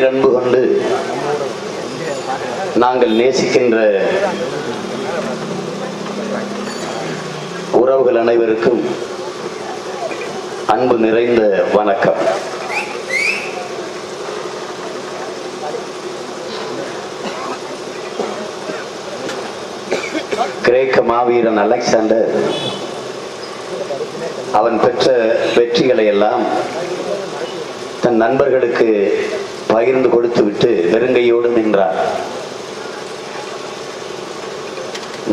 பேரன்பு கொண்டு நாங்கள் நேசிக்கின்ற உறவுகள் அனைவருக்கும் அன்பு நிறைந்த வணக்கம். கிரேக்க மாவீரன் அலெக்சாண்டர் அவன் பெற்ற வெற்றிகளை எல்லாம் தன் நண்பர்களுக்கு பகிர்ந்து கொடுத்து விட்டு வெறுங்கையோடு நின்றார்.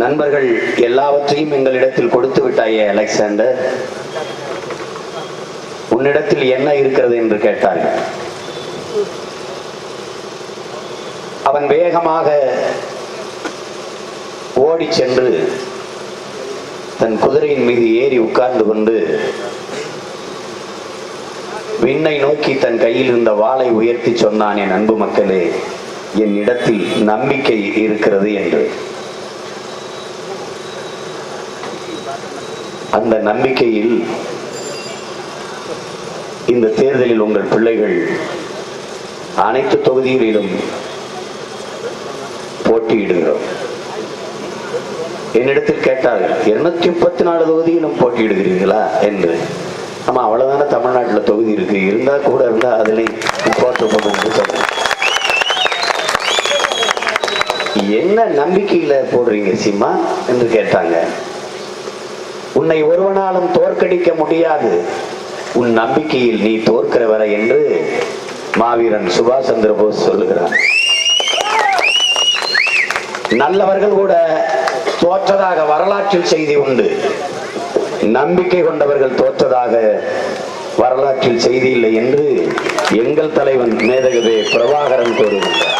நண்பர்கள் எல்லாவற்றையும் எங்களிடத்தில் கொடுத்து விட்டாயே அலெக்சாண்டர், உன்னிடத்தில் என்ன இருக்கிறது என்று கேட்டார்கள். அவன் வேகமாக ஓடி சென்று தன் குதிரையின் மீது ஏறி உட்கார்ந்து கொண்டு விண்ணை நோக்கி தன் கையில் இருந்த வாளை உயர்த்தி சொன்னான், என் அன்பு மக்களே, என் இடத்தில் நம்பிக்கை இருக்கிறது என்று. அந்த நம்பிக்கையில் இந்த தேர்தலில் உங்கள் பிள்ளைகள் அனைத்து தொகுதிகளிலும் போட்டியிடுகிறோம். என்னிடத்தில் கேட்டார்கள், 234 தொகுதியிலும் போட்டியிடுகிறீர்களா என்று. ஆமா, அவ்வளவுதானே தமிழ்நாட்டில் தொகுதி இருக்கு, இருந்தா கூட இருந்தா அதில் போட்டிருப்போம் என்று சொன்னேன். என்ன நம்பிக்கையில போடுறீங்க சீமா என்று கேட்டாங்க. உன்னை ஒருவனாலும் தோற்கடிக்க முடியாது, உன் நம்பிக்கையில் நீ தோற்கிற வரை என்று மாவீரன் சுபாஷ் சந்திர போஸ் சொல்லுகிறார். நல்லவர்கள் கூட தோற்றதாக வரலாற்றில் செய்தி உண்டு, நம்பிக்கை கொண்டவர்கள் தோற்றதாக வரலாற்றில் செய்தி இல்லை என்று எங்கள் தலைவன் மேதகவே பிரபாகரன் கூறுகின்றார்.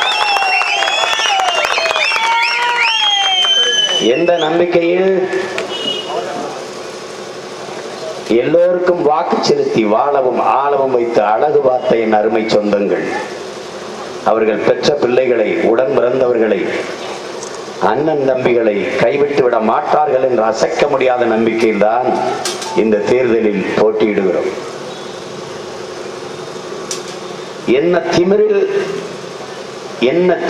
எந்த நம்பிக்கையில்? எல்லோருக்கும் வாக்கு செலுத்தி வாழவும் ஆளவும் வைத்து அழகு பார்த்த என் அருமை சொந்தங்கள், அவர்கள் பெற்ற பிள்ளைகளை, உடன் பிறந்தவர்களை, அண்ணன் தம்பிகளை கைவிட்டு விட மாட்டார்கள் என்ற அசைக்க முடியாத நம்பிக்கையில் தான் இந்த தேர்தலில் போட்டியிடுகிறோம். என்ன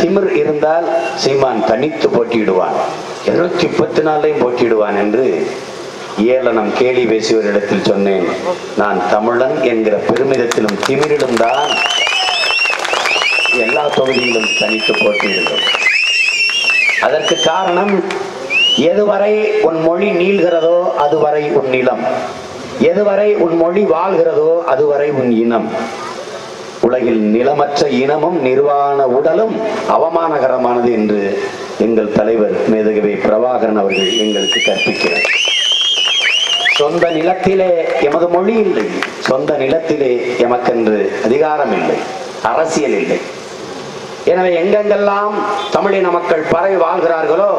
திமிர் இருந்தால் சீமான் தனித்து போட்டியிடுவான், 234 போட்டியிடுவான் என்று ஏளனம் கேலி பேசியவரிடத்தில் சொன்னேன். நான் தமிழன் என்கிற பெருமிதத்திலும் திமிரிலும் தான் எல்லா தொகுதியிலும் தனித்து போட்டியிடுகிறோம். அதற்கு காரணம், எதுவரை உன் மொழி நீள்கிறதோ அதுவரை உன் நிலம், எதுவரை உன் மொழி வாழ்கிறதோ அதுவரை உன் இனம். உலகில் நிலமற்ற இனமும் நிர்வாண உடலும் அவமானகரமானது என்று எங்கள் தலைவர் மேதகவே பிரபாகரன் அவர்கள் எங்களுக்கு கற்பிக்கிறார். சொந்த நிலத்திலே எமது மொழி இல்லை, சொந்த நிலத்திலே எமக்கென்று அதிகாரம் இல்லை, அரசியல் இல்லை. எனவே எங்கெங்கெல்லாம் தமிழின மக்கள் பரவி வாழ்கிறார்களோ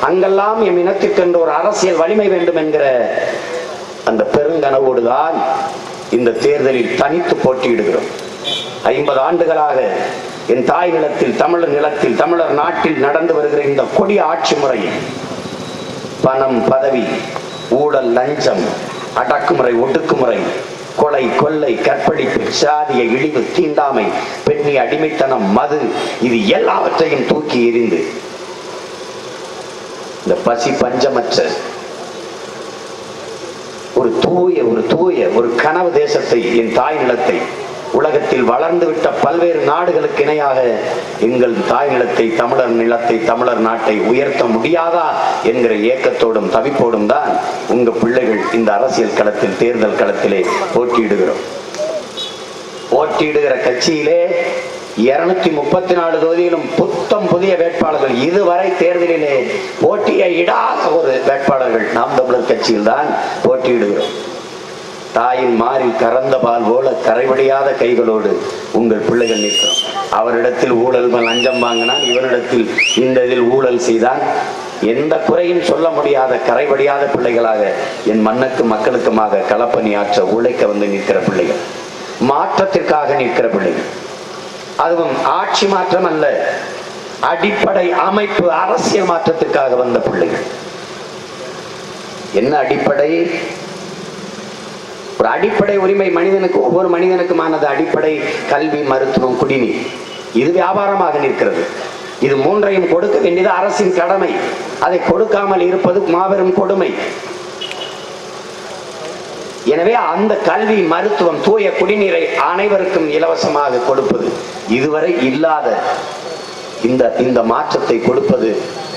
அங்கெல்லாம் எம் இனத்திற்கென்று ஒரு அரசியல் வலிமை வேண்டும் என்கிற அந்த பெருங்கனவோடுதான் இந்த தேர்தலில் தனித்து போட்டியிடுகிறோம். 50 ஆண்டுகளாக என் தாய் நிலத்தில், தமிழர் நிலத்தில், தமிழர் நாட்டில் நடந்து வருகிற இந்த கொடிய ஆட்சி முறையில் பணம், பதவி, ஊழல், லஞ்சம், அடக்குமுறை, ஒடுக்குமுறை, கொலை, கொள்ளை, கற்பழிப்பு, சாதிய இழிவு, தீண்டாமை, பெண்ணிய அடிமைத்தனம், மது, இது எல்லாவற்றையும் தூக்கி எறிந்து இந்த பசி பஞ்சமற்ற ஒரு தூய ஒரு கனவு தேசத்தை, என் தாய் நிலத்தை, உலகத்தில் வளர்ந்துவிட்ட பல்வேறு நாடுகளுக்கு இணையாக எங்கள் தாய் நிலத்தை, தமிழர் நிலத்தை, தமிழர் நாட்டை உயர்த்த முடியாதா என்கிற ஏக்கத்தோடும் தவிப்போடும் தான் உங்க பிள்ளைகள் இந்த அரசியல் களத்தில், தேர்தல் களத்திலே போட்டியிடுகிறோம். போட்டியிடுகிற கட்சியிலே 234 தொகுதியிலும் புத்தம் புதிய வேட்பாளர்கள், இதுவரை தேர்தலிலே போட்டியை இடாத ஒரு வேட்பாளர்கள் நாம் தமிழர் கட்சியில் தான் போட்டியிடுகிறோம். தாயின் மாறில் கறந்த பால் போல கரைபடியாத கைகளோடு உங்கள் பிள்ளைகள் நிற்கிறோம். அவரிடத்தில் ஊழல் லஞ்சம் வாங்கினான், இவரிடத்தில் இந்த இதில் ஊழல் செய்தான், எந்த குறையும் சொல்ல முடியாத கரைபடியாத பிள்ளைகளாக என் மண்ணுக்கு மக்களுக்குமாக களப்பணி ஆற்ற உழைக்க வந்து நிற்கிற பிள்ளைகள், மாற்றத்திற்காக நிற்கிற பிள்ளைகள். அதுவும் ஆட்சி மாற்றம் அல்ல, அடிப்படை அமைப்பு அரசியல் மாற்றத்திற்காக வந்த பிள்ளைகள். என்ன அடிப்படை? ஒரு அடிப்படை உரிமை மனிதனுக்கு, ஒவ்வொரு மனிதனுக்குமானது அடிப்படை கல்வி, மருத்துவம், குடிநீர். இது வியாபாரமாக நிற்கிறது. இது மூன்றையும் கொடுக்க வேண்டியது அரசின் கடமை. அதை கொடுக்காமல் இருப்பது மாபெரும் கொடுமை. எனவே அந்த கல்வி, மருத்துவம், தூய குடிநீரை அனைவருக்கும் இலவசமாக கொடுப்பது, இதுவரை இல்லாத இந்த மாற்றத்தை கொடுப்பது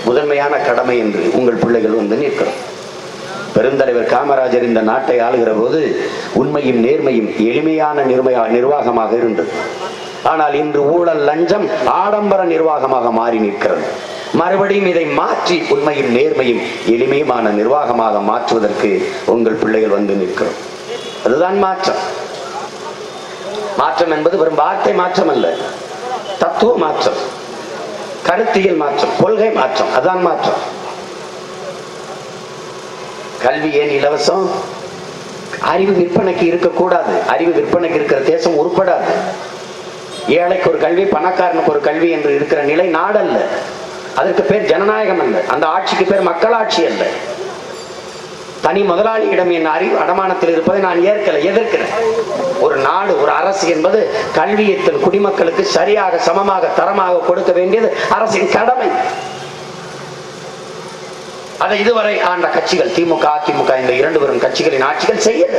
முதன்மையான கடமை என்று உங்கள் பிள்ளைகள் வந்து நிற்கிறோம். பெருந்தலைவர் காமராஜர் இந்த நாட்டை ஆளுகிற போது உண்மையும் நேர்மையும் எளிமையான நிர்வாகமாக இருந்தது. ஆனால் இன்று ஊழல், லஞ்சம், ஆடம்பர நிர்வாகமாக மாறி நிற்கிறது. மறுபடியும் இதை மாற்றி உண்மையும் நேர்மையும் எளிமையுமான நிர்வாகமாக மாற்றுவதற்கு உங்கள் பிள்ளைகள் வந்து நிற்கிறோம். அதுதான் மாற்றம். மாற்றம் என்பது வெறும் வார்த்தை மாற்றம் அல்ல, தத்துவ மாற்றம், கருத்தியல் மாற்றம், கொள்கை மாற்றம். அதான் மாற்றம். கல்வி ஏன் இலவசம்? அறிவு விற்பனைக்கு இருக்கக்கூடாது. அறிவு விற்பனைக்கு இருக்கிற தேசம் உருப்படாது. ஏழைக்கு ஒரு கல்வி, பணக்காரனுக்கு ஒரு கல்வி என்று இருக்கிற நிலை நாடல்ல. அதற்கு பேர் ஜனநாயகம் அல்ல. அந்த ஆட்சிக்கு பேர் மக்களாட்சி அல்ல. தனி முதலாளியிடம் என் அறிவு அடமானத்தில் இருப்பதை நான் எதிர்க்கிறேன். ஒரு நாடு, ஒரு அரசு என்பது கல்வியை தன் குடிமக்களுக்கு சரியாக, சமமாக, தரமாக கொடுக்க வேண்டியது அரசின் கடமை. அதை இதுவரை ஆண்ட கட்சிகள், திமுக, அதிமுக, இந்த இரண்டு பெரும் கட்சிகளின் ஆட்சிகள் செய்யல.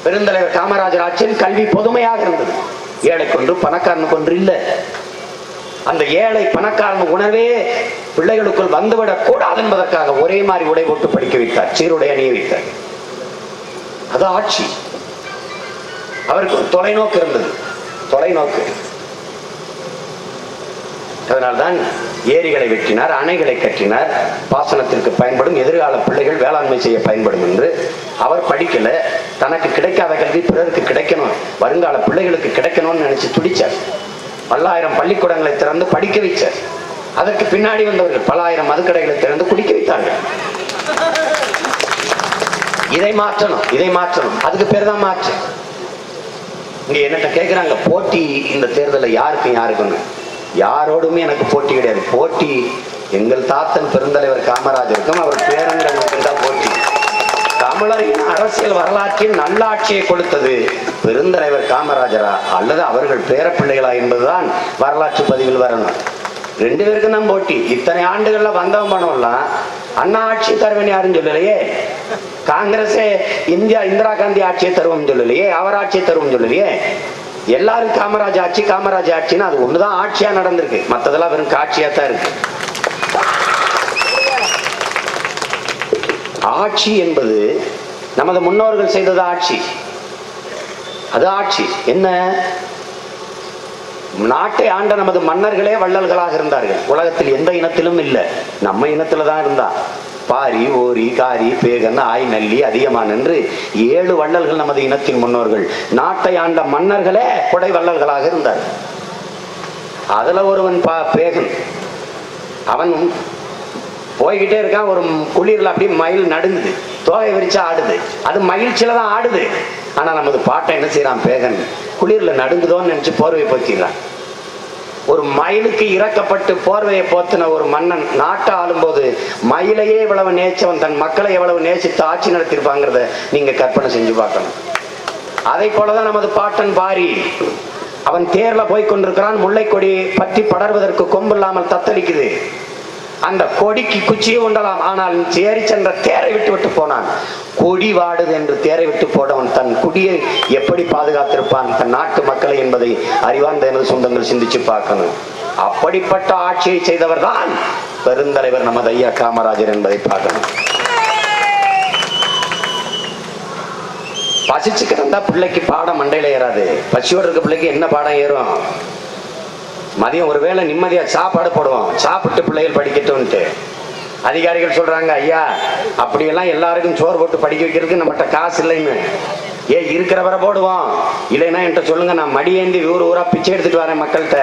பெருந்தலைவர் காமராஜர் ஆட்சியில் கல்வி பொதுமையாக இருந்தது. ஏழை கொன்று பணக்காரனு கொன்று இல்லை. அந்த ஏழை பணக்காரன் உணர்வே பிள்ளைகளுக்குள் வந்துவிடக் கூடாது என்பதற்காக ஒரே மாதிரி உடை போட்டு படிக்க வைத்தார், சீருடை அணிய வைத்தார். அது ஆட்சி. அவருக்கு ஒரு தொலைநோக்கு இருந்தது, தொலைநோக்கு. அதனால்தான் ஏரிகளை வெட்டினார், அணைகளை கட்டினார், பாசனத்திற்கு பயன்படும், எதிர்கால பிள்ளைகள் வேளாண்மை செய்ய பயன்படும் என்று. அவர் படிக்கல, தனக்கு கிடைக்காத கல்வி பிறருக்கு கிடைக்கணும், வருங்கால பிள்ளைகளுக்கு கிடைக்கணும்னு நினைச்சு துடிச்சார். பல்லாயிரம் பள்ளிக்கூடங்களை திறந்து படிக்க வைச்சார். அதற்கு பின்னாடி வந்தவர்கள் பல்லாயிரம் மதுக்கடைகளை திறந்து குடிக்க வைத்தார்கள். இதை மாற்றணும், இதை மாற்றணும். அதுக்கு பேர் தான் மாற்றம். இங்க என்னட்ட கேட்கிறாங்க, போட்டி இந்த தேர்தலில் யாருக்கும் யாரோடுமே எனக்கு போட்டி கிடையாது. போட்டி எங்கள் தாத்தன் பெருந்தலைவர் காமராஜருக்கும் அவர் பேரன்களுக்கும் தான் போட்டி. தமிழரின் அரசியல் வரலாற்றில் நல்லாட்சியை கொடுத்தது பெருந்தலைவர் காமராஜரா அல்லது அவர்கள் பேரப்பிள்ளைகளா என்பதுதான் வரலாற்று பதிவில் வரணும். ரெண்டு பேருக்கும் தான் போட்டி. இத்தனை ஆண்டுகள்ல வந்தவன் பணம்லாம் அண்ணா ஆட்சி தருவேன் யாரும் சொல்லலையே. காங்கிரஸே இந்திரா காந்தி ஆட்சியை தருவோம் சொல்லலையே, அவர் ஆட்சியை தருவோம் சொல்லலையே. எல்லாரும் காமராஜ் ஆட்சி, காமராஜ் ஆட்சின்னு அது ஒண்ணுதான் ஆட்சியா நடந்திருக்கு. மற்றதெல்லாம் வெறும் காட்சியா தான் இருக்கு. ஆட்சி என்பது நமது முன்னோர்கள் செய்தது ஆட்சி. அது ஆட்சி என்ன? நாட்டை ஆண்ட நமது மன்னர்களே வள்ளல்களாக இருந்தார்கள். உலகத்தில் எந்த இனத்திலும் இல்லை, நம்ம இனத்துல தான் இருந்தா. பாரி, ஓரி, காரி, பேகன், ஆய், நல்லி, அதிகமான் என்று 7 வள்ளல்கள் நமது இனத்தின் முன்னோர்கள். நாட்டை ஆண்ட மன்னர்களே கொடை வள்ளல்களாக இருந்தார். அதுல ஒருவன் பேகன். அவன் போய்கிட்டே இருக்கான். ஒரு குளிர்ல அப்படி மயில் நடுங்குது, தோகை விரிச்சா ஆடுது. அது மகிழ்ச்சியில தான் ஆடுது. ஆனா நமது பாட்டை என்ன செய்யறான் பேகன்? குளிர்ல நடுங்குதோன்னு நினைச்சு போர்வையை போத்திடுறான். ஒரு மயிலுக்கு இறக்கப்பட்டு போர்வையை போத்தின ஒரு மன்னன் நாட்டை ஆளும்போது மயிலையே இவ்வளவு நேச்சவன் தன் மக்களை எவ்வளவு நேசித்து ஆட்சி நடத்திருப்பாங்கிறத நீங்க கற்பனை செஞ்சு பார்க்கணும். அதை போலதான் நமது பாட்டன் பாரி. அவன் தேர்ல போய் கொண்டிருக்கிறான். முல்லை கொடி பற்றி படர்வதற்கு கொம்பு இல்லாமல் தத்தளிக்குது. அந்த கொடிக்கு குச்சியை உண்டலாம், ஆனால் தேறி சென்ற தேரை விட்டு போனான். கொடி வாடுது என்று தேரை விட்டு போனவன் தன் குடியை எப்படி பாதுகாத்திருப்பான், தன் நாட்டு மக்களை என்பதை அறிவார்ந்த எனது சொந்தங்கள் சிந்திச்சு பார்க்கணும். அப்படிப்பட்ட ஆட்சியை செய்தவர் தான் பெருந்தலைவர் நமது ஐயா காமராஜர் என்பதை பார்க்கணும். பசிச்சு கிடந்தா பிள்ளைக்கு பாடம் மண்டையில ஏறாது. பசியோடு இருக்க பிள்ளைக்கு என்ன பாடம் ஏறும்? மதியம் ஒருவேளை நிம்மதியா சாப்பாடு போடுவோம், சாப்பிட்டு பிள்ளைகள் படிக்கட்டும்ட்டு. அதிகாரிகள் சொல்றாங்க, ஐயா அப்படியெல்லாம் எல்லாருக்கும் சோறு போட்டு படிக்க வைக்கிறதுக்கு நம்மகிட்ட காசு இல்லைன்னு. இருக்கிறவரை போடுவோம், இல்லைன்னா என்கிட்ட சொல்லுங்க, நான் மடியேந்தி ஊர் ஊரா பிச்சை எடுத்துட்டு வரேன், மக்கள்கிட்ட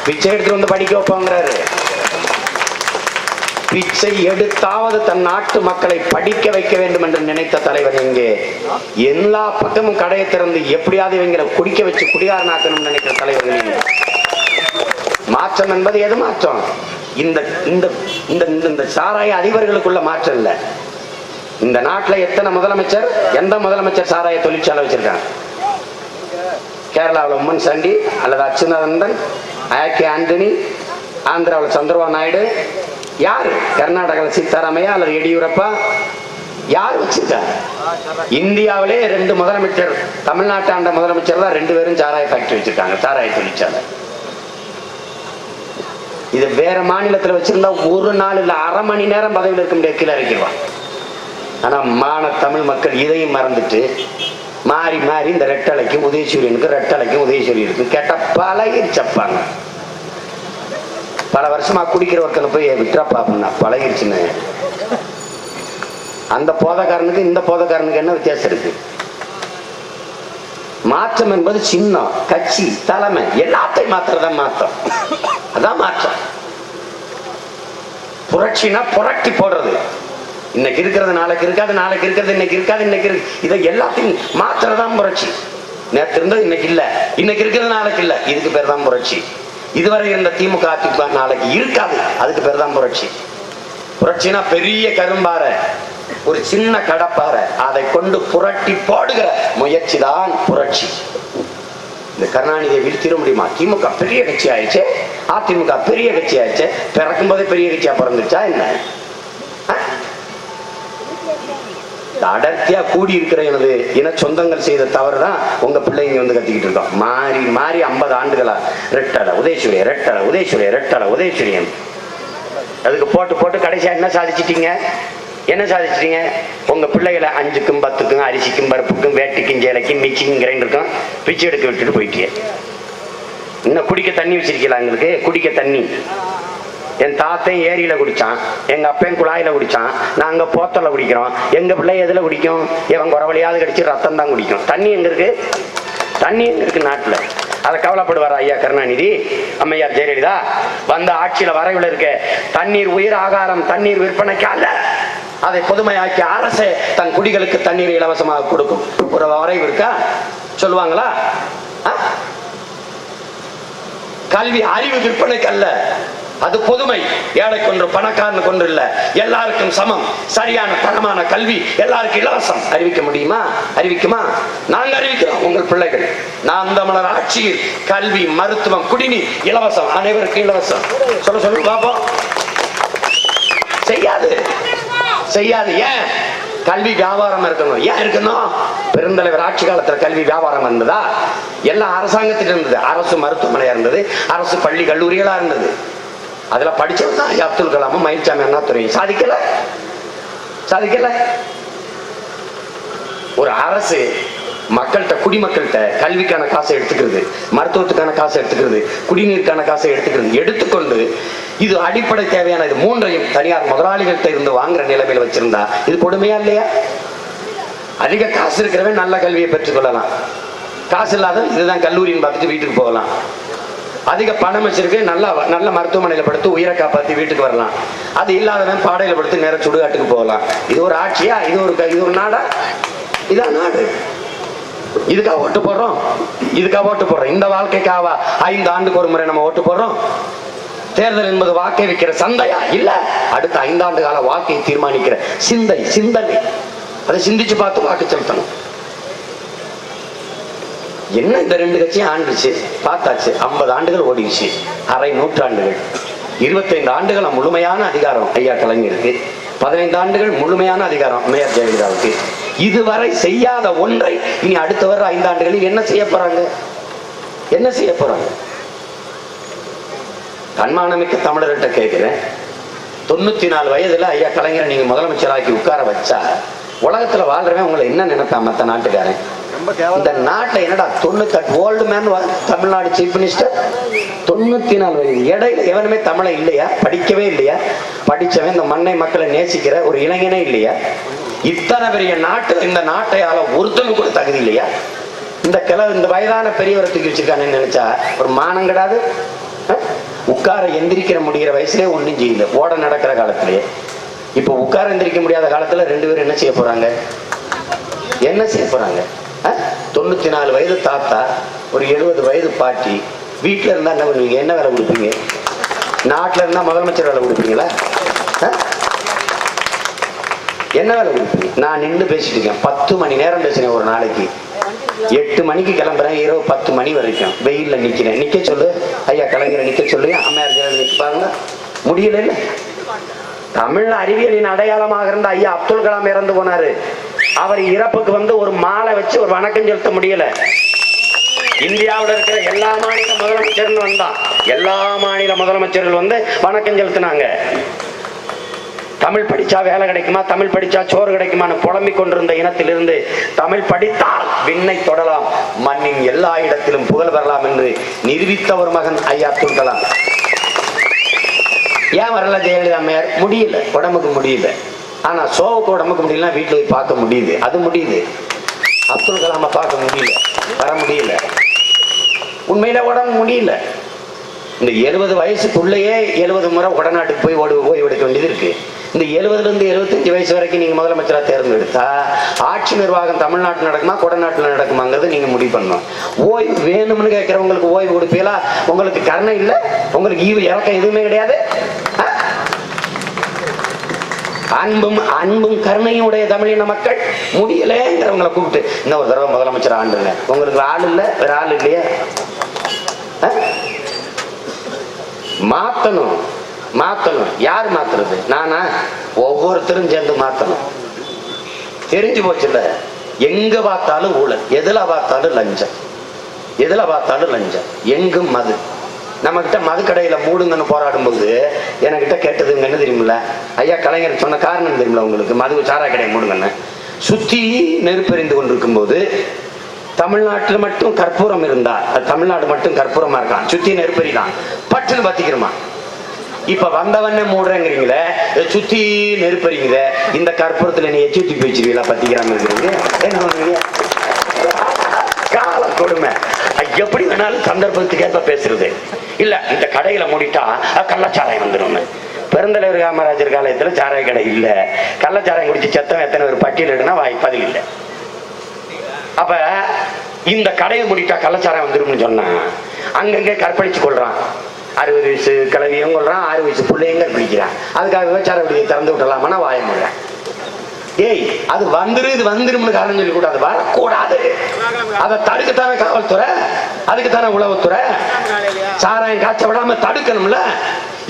பிச்சை எடுத்துட்டு வந்து படிக்க வைப்போங்கிறாரு. பிச்சை எடுத்தாவது தன் நாட்டு மக்களை படிக்க வைக்க வேண்டும் என்று நினைத்த தலைவர் இங்கே எல்லா பக்கமும் கடையை திறந்து எப்படியாவது இவங்களை குடிக்க வச்சு குடியாரனாக்கணும்னு நினைக்கிற தலைவர்கள். மாற்றம் என்பது எது மாற்றம்? இந்த இந்த இந்த சாராய அதிபர்களுக்குள்ள மாற்றம் இல்ல. இந்த நாட்டுல எத்தனை முதலமைச்சர், எந்த முதலமைச்சர் சாராய தொழிற்சாலை வச்சிருக்காங்க கேரளாவில் உம்மன் சாண்டி அல்லது அச்சுதானந்தன், ஆக்கி ஆண்டனி, ஆந்திராவில் சந்திரபாபு நாயுடு, யாரு? கர்நாடகாவில் சீதாராமையா அல்லது எடியூரப்பா, யார் வச்சிருக்கா? இந்தியாவிலே 2 முதலமைச்சர், தமிழ்நாட்டு ஆண்ட முதலமைச்சர் தான் 2 பேரும் சாராய ஃபேக்டரி வச்சிருக்காங்க, சாராய தொழிற்சாலை. இது வேற மாநிலத்தில் வச்சிருந்தா ஒரு நாள் இல்ல அரை மணி நேரம் பதவியில் இருக்க முடியாது, கீழே இறக்கிடுவான். ஆனா மான தமிழ் மக்கள் இதையும் மறந்துட்டு மாறி மாறி இந்த ரெட்டலைக்கும் உதயசூரியனுக்கு, ரெட்டலைக்கும் உதயசூரியனுக்கும் கேட்டா பழகிருச்சப்பாங்க. பல வருஷமா குடிக்கிற ஒருத்தனை போய் விட்டுறப்பா அப்படின்னா பழகிருச்சுன்னு. அந்த போதக்காரனுக்கு இந்த போதக்காரனுக்கு என்ன வித்தியாசம் இருக்கு? மாற்றம் என்பது சின்னம், கட்சி, தலைமை எல்லாத்தையும் மாத்திரதான் மாற்றம். அதான் மாற்றம். புரட்சினா புரட்டி போடுறது. இன்னைக்கு இருக்கிறது நாளைக்கு இருக்காது, நாளைக்கு இருக்கிறது இன்னைக்கு இருக்காது, இன்னைக்கு இதை எல்லாத்தையும் மாத்திரதான் புரட்சி. நேற்று இருந்தது இன்னைக்கு இல்ல, இன்னைக்கு இருக்கிறது நாளைக்கு இல்ல, இதுக்கு பேர் தான் புரட்சி. இதுவரை இருந்த திமுக அதிமுக நாளைக்கு இருக்காது, அதுக்கு பேர் தான் புரட்சி. புரட்சினா பெரிய கரும்பாறை, ஒரு சின்ன கடப்பாறை, அதை கொண்டு புரட்டி போடுகிற முயற்சி தான் புரட்சி. இந்த கருணாநிதியை வீழ்த்திட முடியுமா? திமுக பெரிய கட்சி ஆயிடுச்சு, அதிமுக பெரிய கட்சி ஆயிடுச்சு, பிறக்கும் போதே பெரிய கட்சியா பிறந்துச்சா என்ன? அடர்த்தியா கூடி இருக்கிற எனது இன சொந்தங்கள் செய்த தவறுதான் உங்க பிள்ளைங்க வந்து கத்திக்கிட்டு இருக்கோம். மாறி மாறி 50 ஆண்டுகளா ரெட்டலை உதயசூரிய, ரெட்டலை உதயசூரிய, ரெட்டலை உதயசூரியன். அதுக்கு போட்டு போட்டு கடைசியா என்ன சாதிச்சிட்டீங்க? என்ன சாதிச்சிட்டீங்க? உங்க பிள்ளைகளை 5க்கும் 10க்கும் அரிசிக்கும் பருப்புக்கும் வேட்டிக்கும் சேலைக்கும் மிக்சிக்கும் கிரைண்டருக்கும் பிச்சை எடுக்க விட்டுட்டு போயிட்டீங்க. இன்னும் குடிக்க தண்ணி வச்சிருக்கீங்களா? எங்களுக்கு குடிக்க தண்ணி என் தாத்தையும் ஏரியில குடிச்சான், எங்க அப்பையும் குழாயில குடிச்சான், நாங்க போத்தல குடிக்கிறோம். எங்க பிள்ளை எதுல குடிக்கும்? இவன் குறவழியாவது கடிச்சு ரத்தம் தான் குடிக்கும். தண்ணி எங்க இருக்கு? தண்ணி எங்க இருக்கு நாட்டுல? அதை கவலைப்படுவார் ஐயா கருணாநிதி, அம்மையார் ஜெயலலிதா வந்த ஆட்சியில வரைவில் இருக்க தண்ணீர் உயிர் ஆகாரம், தண்ணீர் விற்பனைக்கு அல்ல, அதை பொதுமையாக்கி அரசே தன் குடிகளுக்கு தண்ணீர் இலவசமாக கொடுக்கும். ஒரு வரைவு இருக்கா? சொல்லுவாங்களா? கல்வி அறிவு விற்பனைக்கு அல்ல, அது பொதுமை. ஏழைக்கு ஒன்று பணக்காரனுக்கு ஒன்று இல்ல, எல்லாருக்கும் சமம். சரியான தரமான கல்வி எல்லாருக்கும் இலவசம். அறிவிக்க முடியுமா? அறிவிக்குமா? நாங்க அறிவிக்கிறோம். உங்கள் பிள்ளைகள் நாம் தமிழர் ஆட்சியில் கல்வி, மருத்துவம், குடிநீர் இலவசம், அனைவருக்கும் இலவசம். சொல்ல சொல்லு பாப்போம். செய்யாது, செய்யாது. ஏன்? கல்வி வியாபாரம் இருக்கணும். ஏன் இருக்கணும்? பெருந்தலைவர் ஆட்சி காலத்துல கல்வி வியாபாரம் இருந்ததா? எல்லாம் அரசாங்கத்திட்ட இருந்தது. அரசு மருத்துவமனையா இருந்தது, அரசு பள்ளி கல்லூரிகளா இருந்தது. அதுல படிச்சது தான் அப்துல் கலாமும் மயில்சாமி அண்ணாதுரையும். சாதிக்கல, சாதிக்கல. ஒரு அரசு மக்கள்கிட்ட, குடிமக்கள்கிட்ட கல்விக்கான காசை எடுத்துக்கிறது, மருத்துவத்துக்கான காசை எடுத்துக்கிறது, குடிநீருக்கான காசை எடுத்துக்கொண்டு இது அடிப்படை தேவையான இது மூன்றையும் தனியார் முதலாளிகள்கிட்ட இருந்து வாங்குற நிலைமையில வச்சிருந்தா இது கொடுமையா இல்லையா? அதிக காசு இருக்கிறவன் நல்ல கல்வியை பெற்றுக் கொள்ளலாம், காசு இல்லாத இதுதான் கல்லூரின்னு பார்த்துட்டு வீட்டுக்கு போகலாம். அதிக பணம் வச்சிருக்கு, நல்ல மருத்துவமனையில படுத்து உயிரை காப்பாற்றி வீட்டுக்கு வரலாம். அது இல்லாதவன் பாடையில படுத்து நேர சுடுகாட்டுக்கு போகலாம். இது ஒரு ஆட்சியா? இது ஒரு நாடா? இதான் நாடு. இதுக்காக ஓட்டு போடுறோம், இதுக்காக ஓட்டு போடுறோம். இந்த வாழ்க்கைக்காவா 5 ஆண்டுக்கு ஒரு முறை நம்ம ஓட்டு போடுறோம்? தேர்தல் என்பது வாக்கை வைக்கிற சந்தையா? இல்ல, அடுத்த 5 ஆண்டு கால வாக்கை தீர்மானிக்கிற சிந்தனை. அதை சிந்திச்சு பார்த்து வாக்கு செலுத்தணும். என்ன இந்த 2 கட்சியும் ஆண்டுச்சு பார்த்தாச்சு. 50 ஆண்டுகள் ஓடிடுச்சு, அரை நூற்றாண்டுகள். 25 ஆண்டுகள் முழுமையான அதிகாரம் ஐயா கலைஞருக்கு, 15 ஆண்டுகள் முழுமையான அதிகாரம் அம்மையார் ஜெயலலிதாவுக்கு. இதுவரை செய்யாத ஒன்றை இனி அடுத்த வர 5 ஆண்டுகளில் என்ன செய்ய போறாங்க? என்ன செய்ய போறாங்க? தன்மானமிக்க தமிழர்கிட்ட கேட்கிறேன், 94 வயதுல ஐயா கலைஞரை நீங்க முதலமைச்சராக்கி உட்கார வச்சா உலகத்துல வாழ்றவன் உங்களை என்ன நினைப்பான்? மற்ற நாட்டுக்காரன் இந்த நாட்டை என்னடா 98 old man Tamil Nadu chief minister, 94 வயது. இடையில எவனுமே தமிழை இல்லையா? படிக்கவே இல்லையா? படிச்சவன் இந்த மண்ணை மக்களை நேசிக்கிற ஒரு இளைஞனே இல்லையா? இத்தனை பெரிய நாட்டு, இந்த நாட்டையால ஒருத்தனும் கூட தகுதி இல்லையா? இந்த வயதான பெரியவரை தூக்கி வச்சிருக்கானு நினைச்சா ஒரு மானம் கிடையாது. உட்கார எந்திரிக்கிற முடிகிற வயசுலேயே ஒன்றும் செய்யல, ஓட நடக்கிற காலத்திலேயே. இப்ப உட்கார எந்திரிக்க முடியாத காலத்துல 2 பேரும் என்ன செய்ய போறாங்க? என்ன செய்ய போறாங்க? 94 வயது தாத்தா, ஒரு 70 வயது பாட்டி வீட்டுல இருந்தா என்ன பண்ணுவீங்க? என்ன வேலை கொடுப்பீங்க? நாட்டுல இருந்தா முதலமைச்சர் வேலை கொடுப்பீங்களா? என்ன வேலை கொடுப்பீங்க? நான் நின்று பேசிட்டு இருக்கேன், 10 மணி நேரம் பேசினேன் ஒரு நாளைக்கு. 8 மணிக்கு கிளம்புறேன், இரவு 10 மணி வரைக்கும் வெயில்ல நிக்கிறேன். நிக்க சொல்லு ஐயா கலைஞரை நிக்க சொல்லு, அம்மையார் ஜெயலலிதா பாருங்க, முடியல. இல்ல தமிழ் அறிவியலின் அடையாளமாக இருந்த ஐயா அப்துல் கலாம் இறந்து போனாரு. அவர் இறப்புக்கு ஒரு மாலை வச்சு ஒரு வணக்கம் செலுத்த முடியல. இந்தியாவில் இருக்கிற எல்லா மாநில முதலமைச்சர்கள் வந்தான், எல்லா மாநில முதலமைச்சர்கள் வணக்கம் செலுத்தினாங்க. தமிழ் படிச்சா வேலை கிடைக்குமா, தமிழ் படிச்சா சோறு கிடைக்குமான்னு புலம்பிக் கொண்டிருந்த இனத்திலிருந்து தமிழ் படித்தால் விண்ணை தொடலாம், மண்ணின் எல்லா இடத்திலும் புகழ் பெறலாம் என்று நிரூபித்த ஒரு மகன் ஐயா அப்துல் கலாம். ஏன் வரல ஜெயலலிதா அம்மையார்? முடியல, உடம்புக்கு முடியல. ஆனா சோவுக்கு உடம்புக்கு முடியல, வீட்டுல போய் பார்க்க முடியுது, அது முடியுது. அப்துல் கலாம பார்க்க முடியல, வர முடியல, உண்மையில உடம்பு முடியல. இந்த 70 வயசுக்குள்ளேயே 70 முறை உடநாட்டுக்கு போய் ஓய்வு எடுக்க வேண்டியது இருக்கு. இந்த 70 இருந்து 75 வயசு வரைக்கும் நீங்க முதலமைச்சரா தேர்ந்தெடுத்தா ஆட்சி நிர்வாகம் தமிழ்நாட்டில் நடக்குமா கொடநாட்டில் நடக்குமாங்கிறது நீங்க முடிவு பண்ணணும். ஓய்வு வேணும்னு கேட்கிறவங்களுக்கு ஓய்வு கொடுப்பீங்களா? உங்களுக்கு கருணை இல்லை, உங்களுக்கு ஈவு இறக்கம் எதுவுமே கிடையாது. அன்பும் கருணையும் உடைய தமிழின மக்கள் முடியலங்கிறவங்களை கூப்பிட்டு இன்னும் ஒரு தடவை முதலமைச்சர் ஆண்டுங்க. உங்களுக்கு ஆள் இல்ல, வேற ஆள் இல்லையா? மாத்தணும். யார் மாத்துறது? நானா? ஒவ்வொருத்தரும் சேர்ந்து மாத்தணும். தெரிஞ்சு போச்சுல்ல, எங்க பார்த்தாலும் ஊழல், எதுல பார்த்தாலும் லஞ்சம், எங்கும் மது. நம்ம கிட்ட மது கடையில மூடுங்கன்னு போராடும் போது என்கிட்ட கேட்டதுங்க என்ன தெரியுமில்ல, ஐயா கலைஞர் சொன்ன காரணம் தெரியுமில்ல உங்களுக்கு, மது சாராய கடையை மூடுங்கன்னு. சுத்தி நெருப்பெறிந்து கொண்டிருக்கும் போது தமிழ்நாட்டில் மட்டும் கற்பூரம் இருந்தா, தமிழ்நாடு மட்டும் கற்பூரமா இருக்கான், சுத்தி நெருப்பெறி தான், பட்டுன்னு பத்திக்கிறோமா. இப்ப வந்தவனே மூடுறேங்கிறீங்களே, சுத்தி நெருப்பறிங்களே, இந்த கற்பூரத்துல நீ எச்சு தூக்கி வச்சிருவீங்களா? பத்திக்கிறாம இருக்கிறீங்க, என்ன பண்ணுவீங்க? கால கொடுமை. எப்படி வேணாலும் சந்தர்ப்பத்துக்கு ஏற்ப பேசுறது இல்ல. இந்த கடையில மூடிட்டா கள்ளச்சாராயம் வந்துடும். பெருந்தலைவர் காமராஜர் காலத்துல சாராய கடை இல்ல, கள்ளச்சாராயம் குடிச்சு செத்தவன் எத்தனை ஒரு பட்டியலிடுனா வாய்ப்பதில் இல்லை. அப்ப இந்த கடையை மூடிட்டா கள்ளச்சாராயம் வந்துடும் சொன்னா அங்கங்க கற்பழிச்சு கொள்றான். 60 வயசு கிளவியும் கொள்றான், 6 வயசு பிள்ளைங்க பிடிக்கிறான். அதுக்காக விபச்சார விடியை திறந்து விடலாமா? வாய முடியல. ஏய், அது இது வந்துரும்னு காரணம் சொல்லி கூடாது, வரக்கூடாது. அதை தடுக்கத்தானே காவல்துறை, அதுக்குத்தானே உளவுத்துறை. சாராயம் காய்ச்ச விடாம தடுக்கணும்ல.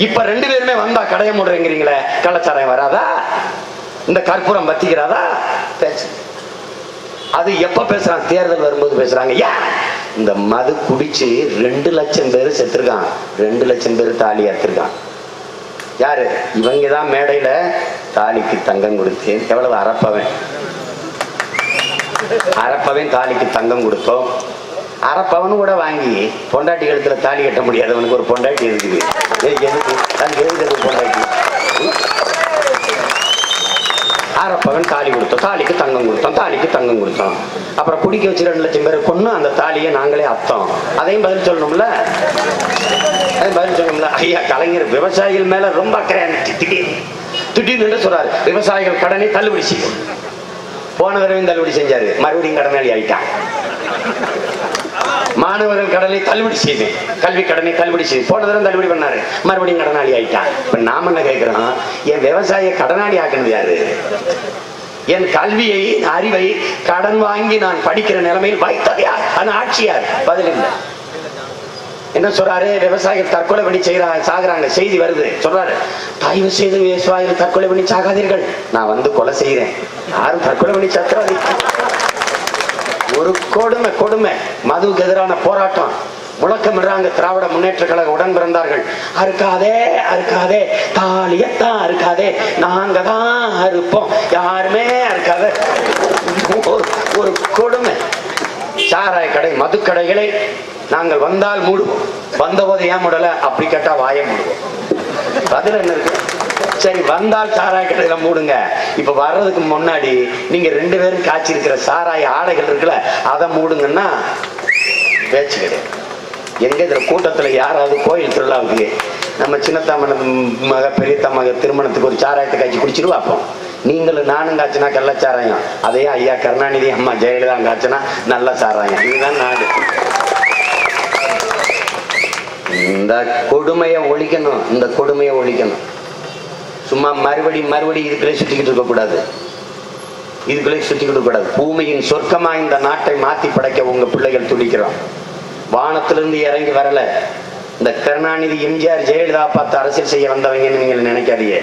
இப்ப 2 பேருமே வந்தா கடைய மூடுறீங்களே, கள்ளச்சாராயம் வராதா? இந்த கற்பூரம் பத்திக்கிறாதா? பேசு. அது எப்ப பேசுறாங்க? தேர்தல் வரும்போது பேசுறாங்க. இந்த மது குடிச்சு 2 லட்சம் பேர் செத்துருக்கான், 2 லட்சம் பேர் தாலி அறுத்திருக்கான். யாரு? இவங்கதான் மேடையில தாலிக்கு தங்கம் கொடுத்தேன். எவ்வளவு அரப்பவன் தாலிக்கு தங்கம் கொடுத்தோம். அரப்பவனு கூட வாங்கி பொண்டாட்டி கழுத்துல தாலி கட்ட முடியாது, அவனுக்கு ஒரு பொண்டாட்டி இருக்குது. எதுக்கு பொண்டாட்டி? அரப்பவன் தாலி கொடுத்தோம், தாலிக்கு தங்கம் கொடுத்தோம். அப்புறம் குடிக்க வச்சு 2 லட்சம் பேரை கொண்டு அந்த தாலியை நாங்களே அத்தோம். அதையும் பதில் சொல்லணும்ல. ஐயா கலைஞர் விவசாயிகள் மேல ரொம்ப அக்கறையான திடீர்னு சொல்றாரு, விவசாயிகள் கடனை தள்ளுபடி செய்யும். போன தடவையும் தள்ளுபடி செஞ்சாரு, மறுபடியும் கடனாளி ஆயிட்டான். மாணவர்கள் கடனை தள்ளுபடி செய்தேன், கல்வி கடனை தள்ளுபடி செய்து போன தடவை தள்ளுபடி பண்ணாரு, மறுபடியும் கடனாளி ஆயிட்டான். இப்ப நாம என்ன கேட்கிறோம்? என் விவசாய கடனாளி ஆக்குனது யாரு? என் கல்வியை அறிவை கடன் வாங்கி நான் படிக்கிற நிலைமையில் வைத்தது யார்? அந்த ஆட்சியார்? பதில் இல்லை. என்ன சொல்றாரு? விவசாயிகள் தற்கொலை பண்ணி சாகுறாங்க, செய்தி வருது. சொல்றாரு, தயவு செய்து விவசாயிகள் தற்கொலை பண்ணி சாகாதீர்கள், நான் கொலை செய்யறேன். யாரும் தற்கொலை பண்ணி சத்துறாரு. ஒரு கொடுமை. மதுவுக்கு எதிரான போராட்டம் முழக்கமிடுறாங்க. திராவிட முன்னேற்ற கழக உடன் பிறந்தார்கள். அறுக்காதே தாலியத்தான் அறுக்காதே, நாங்க தான் அறுப்போம், யாருமே அறுக்காத. ஒரு கொடுமை. சாராய கடை, மதுக்கடைகளை நாங்கள் வந்தால் மூடுவோம், வந்தபோது ஏன் மூடல? அப்படி கேட்டா வாய மூடுவோம். பதில் என்ன இருக்கு? சரி, வந்தால் சாராய கடையில மூடுங்க. இப்ப வர்றதுக்கு முன்னாடி நீங்க 2 பேரும் காய்ச்சி இருக்கிற சாராய ஆடைகள் இருக்குல்ல, அதை மூடுங்கன்னா பேச்சு கிடையாது. எங்க இதுல கூட்டத்துல யாராவது கோயில் திருவிழாவுக்கு நம்ம சின்னத்தாம மக பெரியத்தம்மக திருமணத்துக்கு ஒரு சாராயத்தை காய்ச்சி குடிச்சிட்டு பார்ப்போம். நீங்களும் நானும் காய்ச்சினா கள்ளச்சாராயம், அதையும் ஐயா கருணாநிதி அம்மா ஜெயலலிதா காய்ச்சினா நல்ல சாராயம். இதுதான் நாடு. இந்த கொடுமையை ஒழிக்கணும். சும்மா மறுபடி இதுக்குள்ளே சுத்திக்கிட்டு இருக்க கூடாது. இதுக்குள்ளே சுத்தி கொடுக்க கூடாது. பூமியின் சொர்க்கமா இந்த நாட்டை மாத்தி படைக்க உங்க பிள்ளைகள் துடிக்கிறோம். வானத்திலிருந்து இறங்கி வரல. இந்த கருணாநிதி, எம்ஜிஆர், ஜெயலலிதா பார்த்து அரசியல் செய்ய வந்தவங்கன்னு நீங்க நினைக்காதீங்க.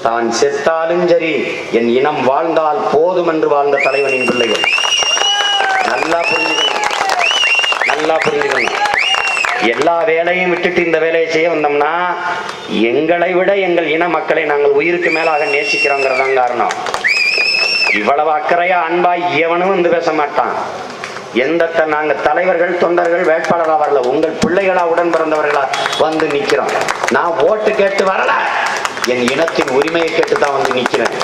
தான் செத்தாலும் சரி என் இனம் வாழ்ந்தால் போதும் என்று வாழ்ந்த தலைவனின் பிள்ளைகள். நல்லா புரிஞ்சுக்கணும், நல்லா புரிஞ்சுக்கணும். எல்லா வேலையும் விட்டுட்டு இந்த வேலையை செய்ய வந்தோம்னா எங்களை விட எங்கள் இன மக்களை நாங்கள் உயிருக்கு மேலாக நேசிக்கிறோங்கிறதான் காரணம். இவ்வளவு அக்கறையா அன்பா எவனும் வந்து பேச மாட்டான். எந்த நாங்க தலைவர்கள், தொண்டர்கள், வேட்பாளரா வரல, உங்கள் பிள்ளைகளா உடன் பிறந்தவர்களா வந்து நிக்கிறோம். நான் ஓட்டு கேட்டு வரல, என் இனத்தின் உரிமையை கேட்டுதான் வந்து நிக்கிறேன்.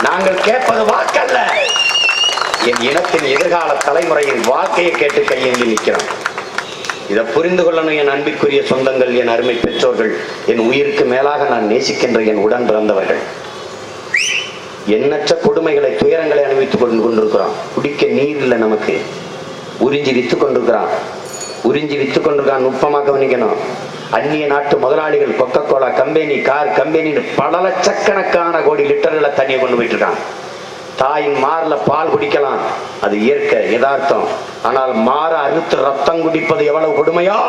நாங்கள் கேட்பது வாக்கல்ல, என் இனத்தின் எதிர்கால தலைமுறையின் வாழ்க்கையை கேட்டு கையேந்தி நிக்கிறோம். இதை புரிந்து கொள்ளணும் என் அன்பிற்குரிய சொந்தங்கள், என் அருமை பெற்றோர்கள், என் உயிருக்கு மேலாக நான் நேசிக்கின்ற என் உடன் பிறந்தவர்கள். எண்ணற்ற கொடுமைகளை, துயரங்களை அனுபவித்துக் கொண்டிருக்கிறோம். குடிக்க நீர் இல்லை நமக்கு. உறிஞ்சி வித்து கொண்டிருக்கிறான், உறிஞ்சி வித்து கொண்டிருக்கான். நுட்பமாக கவனிக்கணும். அந்நிய நாட்டு முதலாளிகள் கொக்கோ கோலா கம்பெனி, கார் கம்பெனின்னு பல லட்சக்கணக்கான கோடி லிட்டர்களை தண்ணியை கொண்டு போயிட்டு இருக்கான். தாயின் மார்ல பால் குடிக்கலாம், அது இயற்கை யதார்த்தம். ஆனால் மாற அறுத்து ரத்தம் குடிப்பது எவ்வளவு கொடுமையோ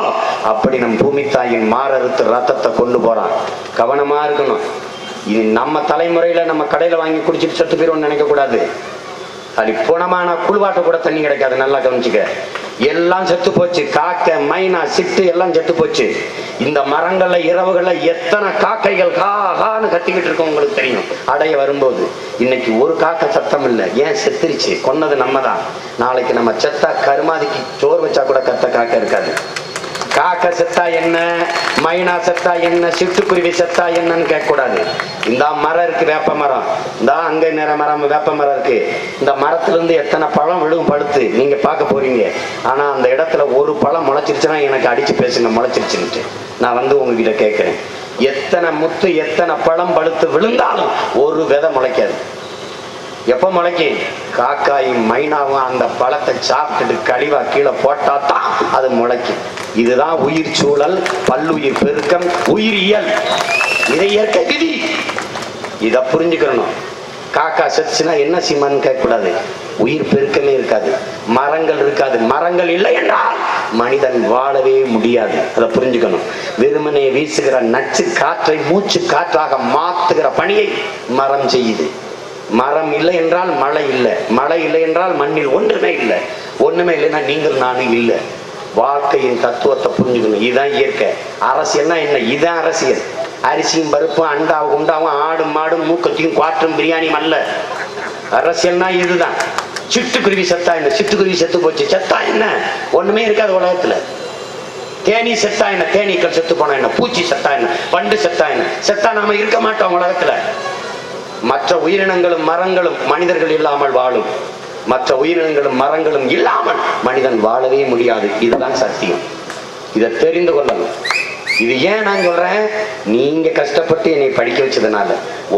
அப்படி நம் பூமி தாயின் மாற அறுத்து ரத்தத்தை கொண்டு போறான். கவனமா இருக்கணும். இது நம்ம தலைமுறையில நம்ம கடையில வாங்கி குடிச்சிட்டு செத்து போயிடுவோம்னு நினைக்க கூடாது. அது போனமான குளிவாட்ட கூட தண்ணி கிடைக்காது. நல்லா கவனிச்சுக்க. எல்லாம் செத்து போச்சு. காக்கை, மைனா, சிட்டு எல்லாம் செத்து போச்சு. இந்த மரங்கள்ல இரவுகள்ல எத்தனை காக்கைகள் கான்னு கத்திக்கிட்டு இருக்கோம் உங்களுக்கு தெரியும். அடைய வரும்போது இன்னைக்கு ஒரு காக்கை சத்தம் இல்லை. ஏன்? செத்துருச்சு. கொன்னது நம்ம தான். நாளைக்கு நம்ம செத்தா கருமாதிக்கு சோறு வச்சா கூட கத்த காக்கை இருக்காது. காக்கை செத்தா என்ன, மைனா செத்தா என்ன, சிட்டுக்குருவி செத்தா என்னன்னு கேட்க கூடாது. இந்த மரம் இருக்கு, வேப்ப மரம், இந்த அங்க நேர மரம் வேப்ப மரம் இருக்கு. இந்த மரத்திலிருந்து எத்தனை பழம் விழுவும் பழுத்து நீங்க பார்க்க போறீங்க. ஆனா அந்த இடத்துல ஒரு பழம் முளைச்சிருச்சுன்னா எனக்கு அடிச்சு பேசுங்க முளைச்சிருச்சுன்ட்டு. நான் வந்து உங்ககிட்ட கேட்கிறேன், எத்தனை முத்து எத்தனை பழம் பழுத்து விழுந்தாலும் ஒரு விதை முளைக்காது. எப்ப முளைக்கும்? காக்காயும் மைனாவும் அந்த பழத்தை சாப்பிட்டுட்டு கழிவா கீழே போட்டாதான் அது முளைக்கும். இதுதான் உயிர் சூழல், பல்லுயிர் பெருக்கம், உயிரியல். இதை இயற்கை விதி. இதை புரிஞ்சுக்கணும். காக்கா செத்துச்சுன்னா என்ன சீமான்னு கேட்கக்கூடாது. உயிர் பெருக்கமே இருக்காது, மரங்கள் இருக்காது. மரங்கள் இல்லை என்றால் மனிதன் வாழவே முடியாது. அதை புரிஞ்சுக்கணும். வெறுமனே வீசுகிற நச்சு காற்றை மூச்சு காற்றாக மாத்துகிற பணியை மரம் செய்யுது. மரம் இல்லை என்றால் மழை இல்லை, மழை இல்லை என்றால் மண்ணில் ஒன்றுமே இல்லை, ஒண்ணுமே இல்லைன்னா நீங்கள் நானும் இல்லை. வாழ்க்கையின் தத்துவத்தை புரிஞ்சுக்கணும். இதுதான் இயற்கை. அரசியல்னா என்ன? இதுதான் அரசியல். அரிசியும் பருப்பும் அண்டாவும் உண்டாவும் ஆடும் மாடும் மூக்கத்தையும் குவாற்றும் பிரியாணியும் அல்ல. அரசியல்னா இதுதான். சிட்டுக்குருவி செத்தா என்ன? சிட்டுக்குருவி செத்து போச்சு, செத்தா என்ன? ஒண்ணுமே இருக்காது உலகத்துல. தேனி செத்தா என்ன? தேனீக்கள் செத்து போனா என்ன? பூச்சி செத்தா என்ன? பண்டு செத்தா என்ன? செத்தா நாம இருக்க மாட்டோம் உலகத்துல. மற்ற உயிரினங்களும் மரங்களும் மனிதர்கள் இல்லாமல் வாழும். மற்ற உயிரினங்களும் மரங்களும் இல்லாமல் மனிதன் வாழவே முடியாது. இதுதான் சத்தியம். இதை தெரிந்து கொள்ளணும். இது ஏன் நான் சொல்றேன்? நீங்க கஷ்டப்பட்டு என்னை படிக்க வச்சதுனால,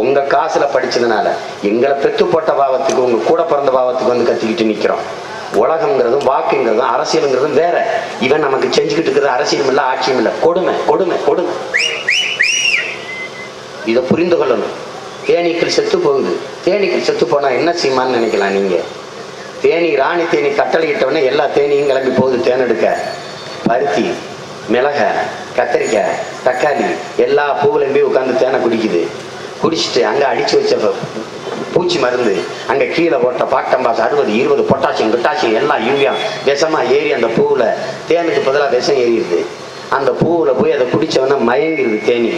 உங்க காசுல படிச்சதுனால, எங்களை பெற்று போட்ட பாவத்துக்கு, உங்க கூட பிறந்த பாவத்துக்கு வந்து கத்திக்கிட்டு நிக்கிறோம். உலகம்ங்கிறதும் வாக்குங்கிறதும் அரசியலுங்கிறதும் வேற. இவன் நமக்கு செஞ்சுக்கிட்டு இருக்கிறது அரசியலும் இல்லை, ஆட்சியும் இல்லை. கொடுமை கொடுமை கொடுமை. இதை புரிந்து கொள்ளணும். தேனீக்கள் செத்து போகுது. தேனீக்கள் செத்து போனா என்ன செய்யுமான்னு நினைக்கலாம் நீங்க. தேனி, ராணி தேனி கட்டளையிட்டவனே எல்லா தேனியும் கிளம்பி போகுது தேனெடுக்க. பருத்தி, மிளக, கத்திரிக்காய், தக்காளி எல்லா பூவிலையும் போய் உட்காந்து தேனை குடிக்குது. குடிச்சிட்டு அங்க அடிச்சு வச்ச பூச்சி மருந்து, அங்க கீழே போட்ட பாக்டம்பாஸ் 60, 20 பொட்டாசியம் பொட்டாசியம் எல்லாம் யூரியா விஷமா ஏறி அந்த பூவுல தேனுக்கு பதிலாக விஷம் ஏறிடுது. அந்த பூவில் போய் அதை குடிச்சவன மயங்கிடுது தேனி.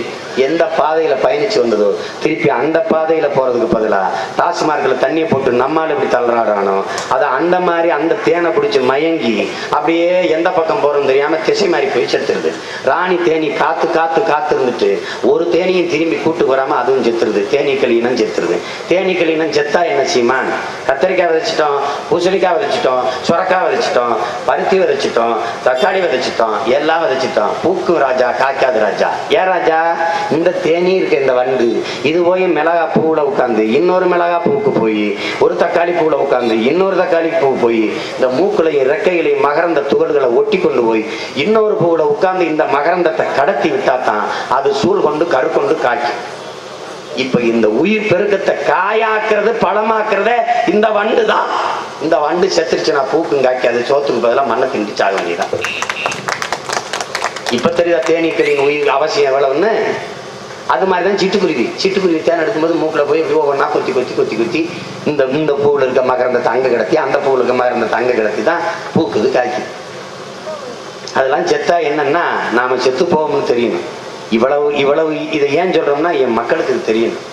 எந்த பாதையில பயணிச்சு வந்ததோ திருப்பி அந்த பாதையில போறதுக்கு பதிலா டாஸ்மார்க்ல தண்ணியை போட்டு நம்மால் எப்படி தள்ளுறாடானோ அதை அந்த மாதிரி அந்த தேனை பிடிச்சி மயங்கி அப்படியே எந்த பக்கம் போறோம் தெரியாம திசை மாறி போய் செத்துருது. ராணி தேனி காத்து காத்து காத்து இருந்துட்டு ஒரு தேனியும் திரும்பி கூட்டு வராம அதுவும் செத்துருது. தேனீக்கள் இனம் செத்துருது. தேனீக்கள் இனம் செத்தா என்ன செய்யுமான்? கத்திரிக்காய் விதைச்சிட்டோம், பூசணிக்காய் விதைச்சிட்டோம், சுரக்காய் விதைச்சிட்டோம், பருத்தி விதைச்சிட்டோம், தக்காளி விதைச்சிட்டோம், எல்லாம் விதைச்சிட்டோம். பூக்கு ராஜா காய்க்காது ராஜா. ஏன் ராஜா? இந்த தேனி இருக்க இந்த வண்டு இது போய் மிளகா பூவுல உட்காந்து இன்னொரு மிளகா பூவுக்கு போய் ஒரு தக்காளி பூவுல உட்காந்து இன்னொரு தக்காளி பூ போய் இந்த மூக்களையும் ரெக்கைகளையும் மகரந்த துகள்களை ஒட்டி கொண்டு போய் இன்னொரு பூவுல உட்கார்ந்து இந்த மகரந்தத்தை கடத்தி விட்டா தான் அது சூழ் கொண்டு கரு கொண்டு காய்க்கும். இப்ப இந்த உயிர் பெருக்கத்தை காயாக்குறது பழமாக்குறத இந்த வண்டு தான். இந்த வண்டு செத்துருச்சுன்னா பூக்கும் காய்க்காது, சோத்துக்கு பதிலாக மண்ணை திண்டி சாக வேண்டியதான். இப்ப தெரியுதா தேனீக்களின் உயிர் அவசியம் எவ்வளவுன்னு? அது மாதிரிதான் சிட்டுக்குருவி தேன் எடுக்கும்போது மூக்குல போய் ஒவ்வொன்னா கொத்தி கொத்தி கொத்தி கொத்தி இந்த பூவில் இருக்க மகரந்த தங்க கிடத்தி அந்த பூவில் இருக்க மகரந்த தங்க கிடத்தி தான் பூக்குது காய்க்கு. அதெல்லாம் செத்தா என்னன்னா நாம செத்து போவோம்னு தெரியணும். இவ்வளவு இதை ஏன் சொல்றோம்னா என் மக்களுக்கு இது தெரியணும்.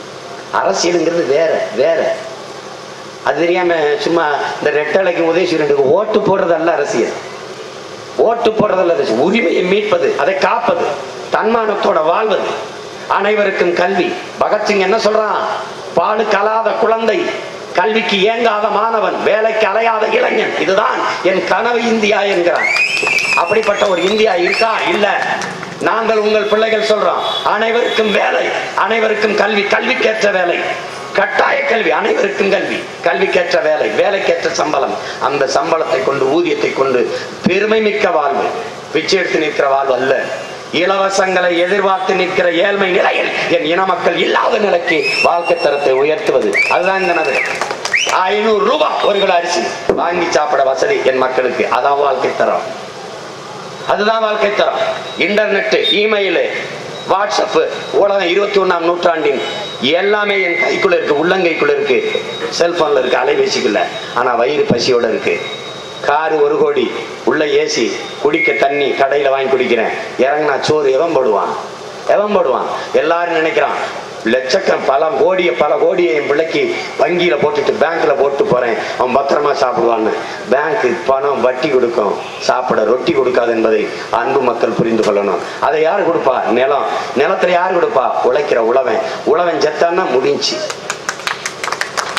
அரசியலுங்கிறது வேற வேற. அது தெரியாம சும்மா இந்த ரெட்டலைக்கு உதயசூரனுக்கு ஓட்டு போடுறதல்ல அரசியல். ஓட்டு போடுறதல்ல அரசியல். உரிமையை மீட்பது, அதை காப்பது, தன்மானத்தோட வாழ்வது, அனைவருக்கும் கல்வி. பகத்சிங் என்ன சொல்றான்? பாலு கலாத குழந்தை, கல்விக்கு ஏங்காத மாணவன், வேலைக்கு அலையாத இளைஞன், இதுதான் என் கனவு இந்தியா என்கிறான். அப்படிப்பட்ட ஒரு இந்தியா இருக்கா? இல்ல. நாங்கள் உங்கள் பிள்ளைகள் சொல்றோம், அனைவருக்கும் வேலை, அனைவருக்கும் கல்வி, கல்விக்கேற்ற வேலை, கட்டாய கல்வி, அனைவருக்கும் கல்வி, கல்விக்கேற்ற வேலை, வேலைக்கேற்ற சம்பளம், அந்த சம்பளத்தை கொண்டு ஊதியத்தை கொண்டு பெருமை மிக்க வாழ்வு, பிச்சை எடுத்து நிற்கிற வாழ்வு அல்ல. இலவசங்களை எதிர்பார்த்து நிற்கிற ஏழ்மை நிலையில் என் இன மக்கள் இல்லாத நிலைக்கு வாழ்க்கை தரத்தை உயர்த்துவது, அதுதான் இந்த நகர். 500 ரூபாய் ஒரு கிலோ அரிசி வாங்கி சாப்பிட வசதி என் மக்களுக்கு, அதான் வாழ்க்கை தரம். அதுதான் வாழ்க்கை தரம். இன்டர்நெட், இமெயில், வாட்ஸ்அப், உலகம் 21ஆம் நூற்றாண்டின் எல்லாமே என் கைக்குள்ள இருக்கு, உள்ளங்கைக்குள்ள இருக்கு, செல்போன்ல இருக்கு, அலைபேசிக்குள்ள. ஆனா வயிறு பசியோட இருக்கு. காரு 1 கோடி, உள்ள ஏசி, குடிக்க தண்ணி கடையில வாங்கி குடிக்கிறேன், இறங்கினா சோறு எவன் போடுவான்? எல்லாரும் நினைக்கிறான் லட்சக்கணம் பல கோடியை என் பிள்ளைக்கு வங்கியில போட்டுட்டு பேங்க்ல போட்டு போறேன், அவன் பத்திரமா சாப்பிடுவான்னு. பேங்க் பணம் வட்டி கொடுக்கும், சாப்பிட ரொட்டி கொடுக்காது என்பதை அன்பு மக்கள் புரிந்து கொள்ளணும். அதை யாரு கொடுப்பா? நிலத்துல யாரு கொடுப்பா? உழைக்கிற உழவன் செத்தான்னா முடிஞ்சு.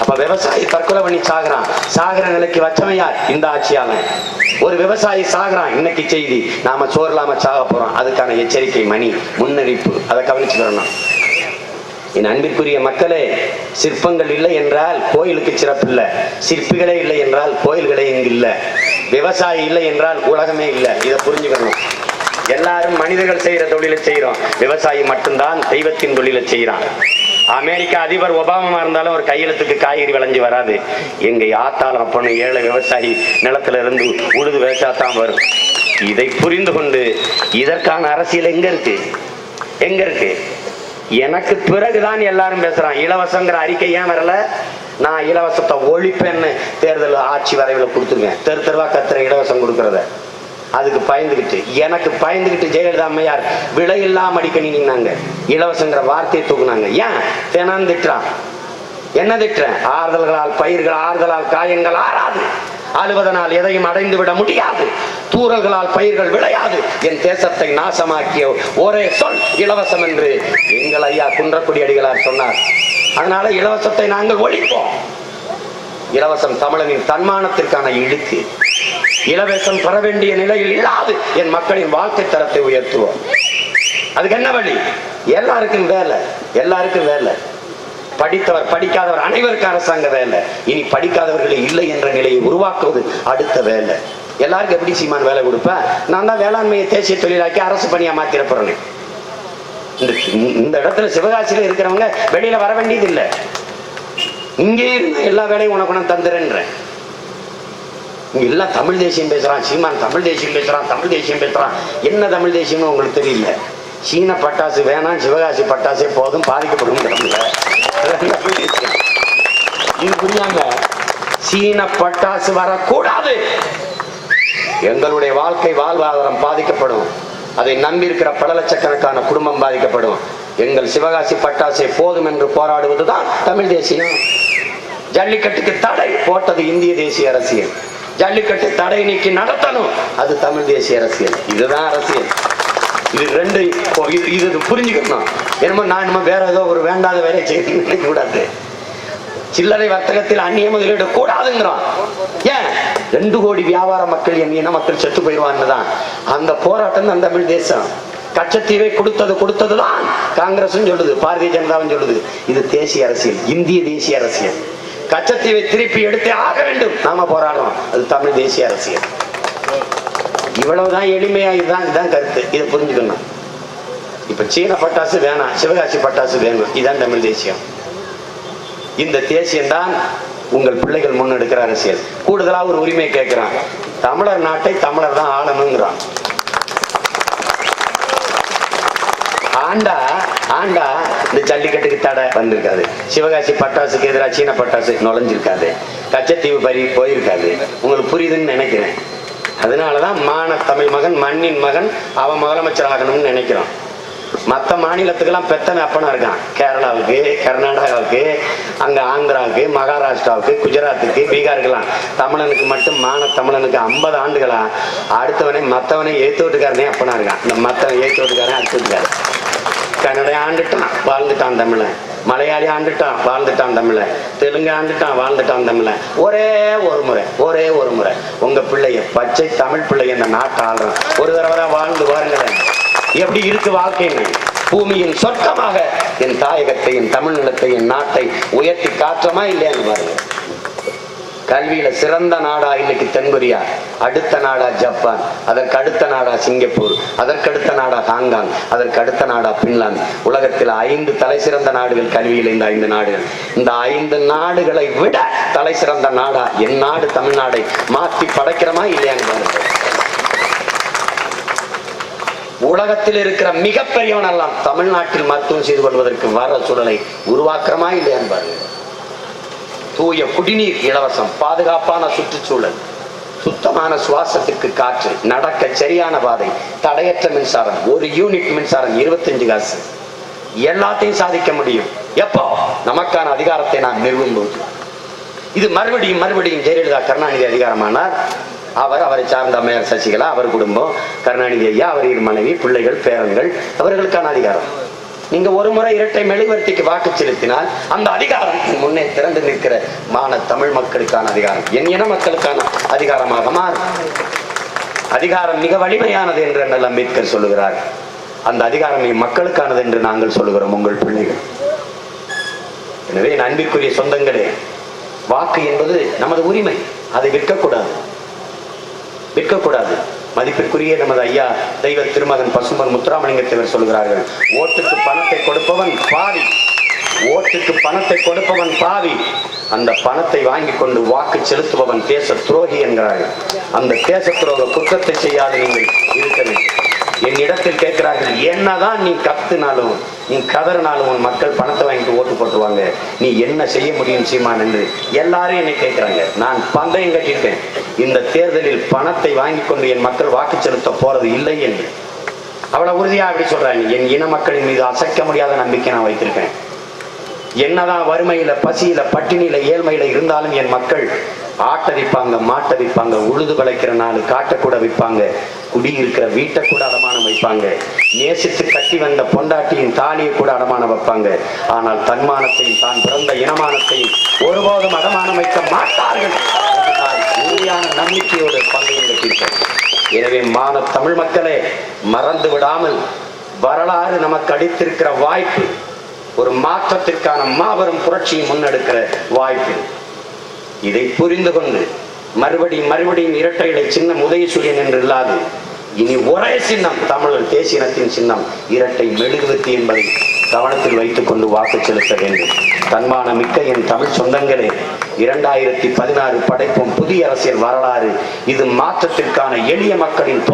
அப்ப விவசாயி தற்கொலை பண்ணி சாகுற நிலைக்கு வச்சவன் யார்? இந்த ஆட்சியாளன். ஒரு விவசாயி சாகுறான், இன்னைக்கு செய்தி, நாம சோறு இல்லாம சாக போறோம், அதுக்கான எச்சரிக்கை மணி, முன்னறிப்பு, அதை கவனிச்சுக்கிறோம். என் அன்பிற்குரிய மக்களே, சிற்பங்கள் இல்லை என்றால் கோயிலுக்கு சிறப்பு இல்லை, சிற்பிகளே இல்லை என்றால் கோயில்களே இங்கு இல்லை, விவசாயி இல்லை என்றால் உலகமே இல்லை. இதை புரிஞ்சுக்கணும். எல்லாரும் மனிதர்கள் செய்யற தொழிலை செய்யறோம், விவசாயி மட்டும்தான் தெய்வத்தின் தொழிலை செய்யறான். அமெரிக்கா அதிபர் ஒபாமா இருந்தாலும் ஒரு கையெழுத்துக்கு காய்கறி விளைஞ்சு வராது. எங்க ஆத்தாலும் அப்பனும் ஏழை விவசாயி நிலத்துல இருந்து உழுது விளைச்சாதான் வரும். இதை புரிந்து கொண்டு இதற்கான அரசியல் எங்க இருக்கு? எனக்கு பிறகுதான் எல்லாரும் பேசுறான். இலவசங்கிற அறிக்கை ஏன் வரல? நான் இலவசத்தை ஒழிப்பேன்னு தேர்தல் ஆட்சி வரைவில் கொடுத்துருவேன். தெருவா கத்துற இலவசம் கொடுக்கறத அதுக்கு எனக்கு பயந்துகிட்டு ஜெயலலிதா அம்மையார் விலை இல்லாம அடிக்கணி நின்னாங்க, இலவசங்கிற வார்த்தையை தூக்குனாங்க. ஏன் தினம் திட்டுறான்? என்ன திட்டுறேன்? ஆறுதல்களால் பயிர்கள், ஆறுதலால் காயங்கள் ஆறாது, அழுவதனால் எதையும் அடைந்து விட முடியாது, தூறல்களால் பயிர்கள் விளையாது, என் தேசத்தை நாசமாக்கிய ஒரே சொல் இலவசம் என்று எங்கள் ஐயா குன்றக்குடி அடிகளார் சொன்னார். அதனால இலவசத்தை நாங்கள் ஒழிப்போம். இலவசம் தமிழனின் தன்மானத்திற்கான இழுக்கு. இலவசம் பெற வேண்டிய நிலையில் இல்லாது என் மக்களின் வாழ்க்கை தரத்தை உயர்த்துவோம். அதுக்கு என்ன வழி? எல்லாருக்கும் வேலை. படித்தவர் படிக்காதவர் அனைவருக்கும் அரசாங்க வேலை. இனி படிக்காதவர்களே இல்லை என்ற நிலையை உருவாக்குவது அடுத்த வேலை. எல்லாருக்கும் எப்படி சீமான் வேலை கொடுப்பேன்? நான் தான் வேளாண்மையை தேசிய தொழிலாக்கி அரசு பணியா மாத்திர போறேன். இந்த இடத்துல சிவகாசியில இருக்கிறவங்க வெளியில வர வேண்டியது இல்லை, இங்கே இருந்த எல்லா வேலையும் உனக்கு நான் தந்துறேன்றேன். இங்க எல்லாம் தமிழ் தேசியம் பேசுறான், சீமான் தமிழ் தேசியம் பேசுறான். என்ன தமிழ் தேசியம்னு உங்களுக்கு தெரியல. சீன பட்டாசு வேணாம், சிவகாசி பட்டாசே போதும், பாதிக்கப்படும். இது புரியாம சீன பட்டாசு வரக்கூடாது, எங்களுடைய வாழ்க்கை வாழ்வாதாரம் பாதிக்கப்படும், அதை நம்பி இருக்கிற பல லட்சக்கணக்கான குடும்பம் பாதிக்கப்படும். எங்கள் சிவகாசி பட்டாசை போதும் என்று போராடுவதுதான் தமிழ் தேசியம். ஜல்லிக்கட்டுக்கு தடை போட்டது இந்திய தேசிய அரசியல். ஜல்லிக்கட்டு தடை நீக்கி நடத்தணும், அது தமிழ் தேசிய அரசியல். இதுதான் அரசியல். இது ரெண்டு இது புரிஞ்சுக்கணும். என்னமோ நான் வேற ஏதோ ஒரு வேண்டாத வேலையை செய்யணும்னு நினைக்க கூடாது. சில்லறை வர்த்தகத்தில் அந்நிய முதலீடு கூடாதுங்கிறான். ஏன்? 2 கோடி வியாபார மக்கள், என் இன மக்கள் செத்து போயிடுவான்னு தான் அந்த போராட்டம் தான் தமிழ் தேசம். கச்சத்தீவை கொடுத்ததுதான் காங்கிரசும் சொல்லுது, பாரதிய ஜனதாவும் சொல்லுது. இது தேசிய அரசியல், இந்திய தேசிய அரசியல். கச்சத்தீவை திருப்பி எடுத்தே ஆக வேண்டும், நாம போராடுறோம், அது தமிழ் தேசிய அரசியல். இவ்வளவுதான் எளிமையா. இதுதான் கருத்து. இதை புரிஞ்சுக்கணும். இப்ப சீன பட்டாசு வேணாம், சிவகாசி பட்டாசு வேணும். இதுதான் தமிழ் தேசியம். இந்த தேசியம் தான் உங்கள் பிள்ளைகள் முன்னெடுக்கிற அரசியல். கூடுதலா ஒரு உரிமை கேட்கிறான், தமிழர் நாட்டை தமிழர் தான் ஆளணுங்கிறான். ஆண்டா ஆண்டா இந்த ஜல்லிக்கட்டுக்கு தடை வந்திருக்காது, சிவகாசி பட்டாசுக்கு எதிராக சீன பட்டாசு நுழைஞ்சிருக்காது, கச்சத்தீவு பறி போயிருக்காது. உங்களுக்கு புரியுதுன்னு நினைக்கிறேன். அதனாலதான் மான தமிழ் மகன், மண்ணின் மகன், அவன் முதலமைச்சர் ஆகணும்னு நினைக்கிறான். மற்ற மாநிலத்துக்கெல்லாம் பெத்தனை அப்பனா இருக்கான். கேரளாவுக்கு, கர்நாடகாவுக்கு, அங்க ஆந்திராவுக்கு, மகாராஷ்டிராவுக்கு, குஜராத்துக்கு, பீகாருக்கெல்லாம். தமிழனுக்கு மட்டும் தமிழனுக்கு 50 ஆண்டுகளா அடுத்தவனே மற்றவனை ஏத்து விட்டுக்காரனே அப்பனா இருக்கான். இந்த மற்றவன் ஏத்து விட்டுக்காரன் அடுத்து விட்டுக்காரு. கன்னட ஆண்டுட்டான், வாழ்ந்துட்டான் தமிழன். மலையாளி ஆண்டுட்டான், வாழ்ந்துட்டான் தமிழன். தெலுங்கு ஆண்டுட்டான், வாழ்ந்துட்டான் தமிழன். ஒரே ஒரு முறை உங்க பிள்ளைய, பச்சை தமிழ் பிள்ளைய இந்த நாட்டை ஆளுறான். ஒரு தடவை தான் வாழ்ந்து பாருங்களேன் எப்படி இருக்கு வாழ்க்கைன்னு. பூமியின் சொர்க்கமாக என் தாயகத்தை, என் தமிழ் நிலத்தை, என் நாட்டை உயர்த்தி காற்றமா இல்லையான்னு பாருங்க. கல்வியில சிறந்த நாடா இன்னைக்கு தென்கொரியா, அடுத்த நாடா ஜப்பான், அதற்கு அடுத்த நாடா சிங்கப்பூர், அதற்கடுத்த நாடா ஹாங்காங், அதற்கு அடுத்த நாடா பின்லாந்து. உலகத்தில் 5 தலை சிறந்த நாடுகள் கல்வியில். இந்த 5 நாடுகள், இந்த 5 நாடுகளை விட தலை சிறந்த நாடா என் நாடு தமிழ்நாடை மாற்றி படைக்கிறமா இல்லையான்னு பாருங்க. உலகத்தில் இருக்கிற மிகப்பெரியவன் எல்லாம் தமிழ்நாட்டில் மருத்துவம் செய்து கொள்வதற்கு வர சூழலை உருவாக்குறமா இல்லையான்னு பாருங்க. தூய குடிநீர் இலவசம், பாதுகாப்பான சுற்றுச்சூழல், சுத்தமான சுவாசத்துக்கு காற்று, நடக்க சரியான பாதை, தடையற்ற மின்சாரம், 1 யூனிட் மின்சாரம் 25 காசு. எல்லாத்தையும் சாதிக்க முடியும் எப்போ? நமக்கான அதிகாரத்தை நாம் நிறுவும் போது. இது மறுபடியும் ஜெயலலிதா கருணாநிதி அதிகாரமானார். அவரை சார்ந்த அம்மையார் சசிகலா, அவர் குடும்பம், கருணாநிதி ஐயா, அவரின் மனைவி, பிள்ளைகள், பேரன்கள், அவர்களுக்கான அதிகாரம். நீங்க ஒரு முறை இரட்டை மெழுகுவர்த்திக்கு வாக்கு செலுத்தினால் அந்த அதிகாரம் முன்னே திறந்து நிற்கிற தமிழ் மக்களுக்கான அதிகாரம், என் இன மக்களுக்கான அதிகாரமாக மாறும். அதிகாரம் மிக வலிமையானது என்று அண்ணல் அம்பேத்கர் சொல்லுகிறார். அந்த அதிகாரம் மக்களுக்கானது என்று நாங்கள் சொல்லுகிறோம், உங்கள் பிள்ளைகள். எனவே அன்பிற்குரிய சொந்தங்களே, வாக்கு என்பது நமது உரிமை, அதை விற்கக்கூடாது. மதிப்பிற்குரிய நமது ஐயா தெய்வ திருமகன் பசும்பொன் முத்துராமலிங்க தேவர் சொல்கிறார்கள், ஓட்டுக்கு பணத்தை கொடுப்பவன் பாவி, அந்த பணத்தை வாங்கி கொண்டு வாக்கு செலுத்துபவன் தேச துரோகி என்கிறார்கள். அந்த தேச துரோக குற்றத்தை செய்யாது நீங்கள் இருக்க வேண்டும். என்னிடத்தில் கேட்கிறார்கள், என்னதான் நீ கத்துனாலும், நீ கதறினாலும் உன் மக்கள் பணத்தை வாங்கிட்டு ஓட்டு போட்டுருவாங்க, நீ என்ன செய்ய முடியும் சீமான் என்று எல்லாரும் என்னை கேட்கிறாங்க. நான் பந்தயம் கட்டியிருக்கேன், இந்த தேர்தலில் பணத்தை வாங்கி கொண்டு என் மக்கள் வாக்கு செலுத்த போறது இல்லை என்று. அவ்வளவு உறுதியா அப்படி சொல்றாங்க. என் இன மக்களின் மீது அசைக்க முடியாத நம்பிக்கை நான் வைத்திருக்கேன். என்னதான் வறுமையில, பசியில, பட்டினியில, ஏழ்மையில இருந்தாலும் என் மக்கள் ஆட்டடிப்பாங்க, மாட்டடிப்பாங்க, உழுது வளைக்கிற நாள் காட்டக்கூட விற்பாங்க, குடியிருக்கிற வீட்டை கூட அடமானம் வைப்பாங்க, நேசித்து கட்டி வந்த பொண்டாட்டியின் தாலியை கூட அடமானம் வைப்பாங்க. ஆனால் தன்மானத்தையும் தான் பிறந்த இனமானத்தையும் ஒருபோதும் அடமானம் வைக்க மாட்டார்கள். உறுதியான நம்பிக்கையோடு பந்தயம் கட்டியிருக்கேன். எனவே தமிழ் மக்களே, மறந்து விடாமல் வரலாறு நமக்கு அளித்திருக்கிற வாய்ப்பு, ஒரு மாற்றத்திற்கான மாபெரும் புரட்சியை முன்னெடுக்கிற வாய்ப்பு. இதை புரிந்து கொண்டு மறுபடியும் இரட்டை இலை சின்னம் உதயசூரியன் என்று இல்லாது இனி ஒரே சின்னம், தமிழர் தேசியத்தின் சின்னம் இரட்டை மெழுகுவர்த்தி என்பதை கவனத்தில் வைத்துக் கொண்டு வாக்கு செலுத்த வேண்டும். தன்மான மிக்க என் தமிழ் சொந்தங்களே, 2016 படைப்போம் புதிய அரசியல் வரலாறு. இது மாற்றத்திற்கான எளிய மக்களின்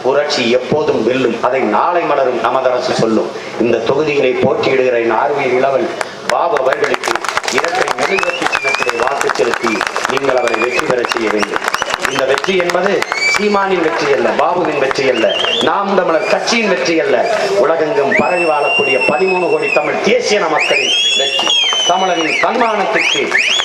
புரட்சி எப்போதும் வெல்லும். அதை நாளை மலரும் நமது அரசு சொல்லும். இந்த தொகுதிகளை போட்டியிடுகிற என் ஆர்வீர் இளவல் பாபு அவர்களுக்கு இரட்டை மெழுகுவர்த்தி சின்னத்திலே வாக்கு செலுத்தி நீங்கள் அவரை வெற்றி பெற செய்ய வேண்டும். இந்த வெற்றி என்பது சீமானின் வெற்றி அல்ல, பாபுவின் வெற்றி அல்ல, நாம் தமிழர் கட்சியின் வெற்றி அல்ல, உலகெங்கும் பரவி வாழக்கூடிய 13 கோடி தமிழ் தேசிய மக்களின் வெற்றி, தமிழரின் தன்மானத்திற்கு,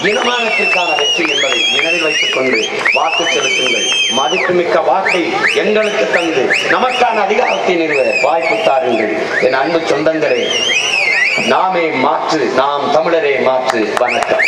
இனமானத்திற்கான வெற்றி என்பதை நினைவில் வைத்துக் கொண்டு வாக்கு செலுத்துங்கள். மதிப்புமிக்க வாக்கை எங்களுக்கு தந்து நமக்கான அதிகாரத்தை நிறுவ வாய்ப்பு தாருங்கள். என் அன்பு சொந்தங்களே, நாமே மாற்று, நாம் தமிழரே மாற்று. வணக்கம்.